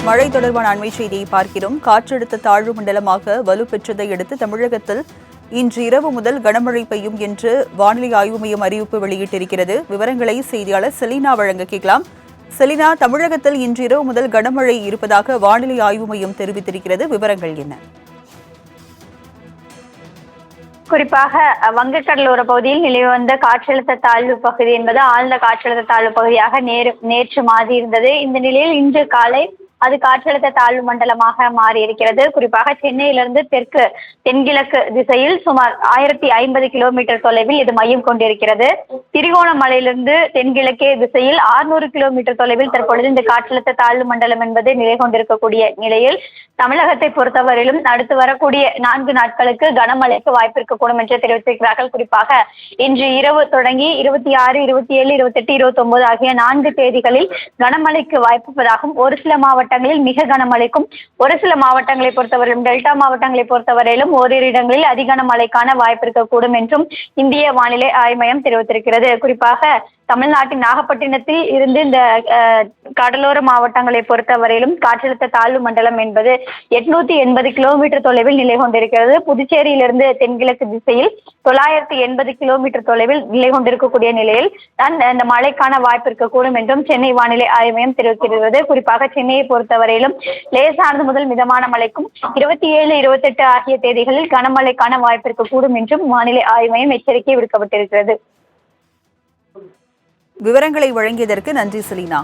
மழை தொடர்பான அண்மை செய்தியை பார்க்கிறோம். காற்றழுத்த தாழ்வு மண்டலமாக வலுப்பெற்றதை அடுத்து தமிழகத்தில் இன்று இரவு முதல் கனமழை பெய்யும் என்று வானிலை ஆய்வு மையம் அறிவிப்பு வெளியிட்டிருக்கிறது. விவரங்களை செய்தியாளர் செலினா வழங்க கேட்கலாம். செலினா, தமிழகத்தில் இன்று இரவு முதல் கனமழை இருப்பதாக வானிலை ஆய்வு மையம் தெரிவித்திருக்கிறது. விவரங்கள் என்ன? குறிப்பாக வங்கக்கடலோர பகுதியில் நிலவி வந்த காற்றழுத்த தாழ்வு பகுதி என்பது ஆழ்ந்த காற்றழுத்த தாழ்வு பகுதியாக நேற்று மாறி இருந்தது. இந்த நிலையில் இன்று காலை அது காற்றழுத்த தாழ்வு மண்டலமாக மாறி இருக்கிறது. குறிப்பாக சென்னையிலிருந்து தென்கிழக்கு திசையில் சுமார் 1050 கிலோமீட்டர் தொலைவில் இது மையம் கொண்டிருக்கிறது. திரிகோணமலையிலிருந்து தென்கிழக்கே திசையில் 600 கிலோமீட்டர் தொலைவில் தற்பொழுது இந்த காற்றழுத்த தாழ்வு மண்டலம் என்பது நிலை கொண்டிருக்கக்கூடிய நிலையில் தமிழகத்தை பொறுத்தவரையிலும் அடுத்து வரக்கூடிய 4 நாட்களுக்கு கனமழைக்கு வாய்ப்பு இருக்கக்கூடும் என்று தெரிவித்திருக்கிறார்கள். குறிப்பாக இன்று இரவு தொடங்கி 26, 27, 28, 29 ஆகிய 4 தேதிகளில் கனமழைக்கு வாய்ப்புள்ளதாகவும் ஒரு சில மாவட்டங்களில் மிக கனமழைக்கும், ஒரு சில மாவட்டங்களை பொறுத்தவரையிலும் டெல்டா மாவட்டங்களை பொறுத்தவரையிலும் ஓரிரு இடங்களில் அதிகன மழைக்கான வாய்ப்பு இருக்கக்கூடும் என்றும் இந்திய வானிலை ஆய்வு மையம் தெரிவித்திருக்கிறது. குறிப்பாக தமிழ்நாட்டின் நாகப்பட்டினத்தில் இருந்து இந்த கடலோர மாவட்டங்களை பொறுத்தவரையிலும் காற்றழுத்த தாழ்வு மண்டலம் என்பது 880 கிலோமீட்டர் தொலைவில் நிலை கொண்டிருக்கிறது. புதுச்சேரியிலிருந்து தென்கிழக்கு திசையில் 980 கிலோமீட்டர் தொலைவில் நிலை கொண்டிருக்கக்கூடிய நிலையில் தான் இந்த மழைக்கான வாய்ப்பு இருக்கக்கூடும் என்றும் சென்னை வானிலை ஆய்வு மையம் தெரிவிக்கிறது. குறிப்பாக சென்னையை பொறுத்தவரையிலும் லேசானது முதல் மிதமான மழைக்கும் 27, 28 ஆகிய தேதிகளில் கனமழைக்கான வாய்ப்பு இருக்கக்கூடும் என்றும் வானிலை ஆய்வு மையம் எச்சரிக்கை விடுக்கப்பட்டிருக்கிறது. விவரங்களை வழங்கியதற்கு நன்றி செலினா.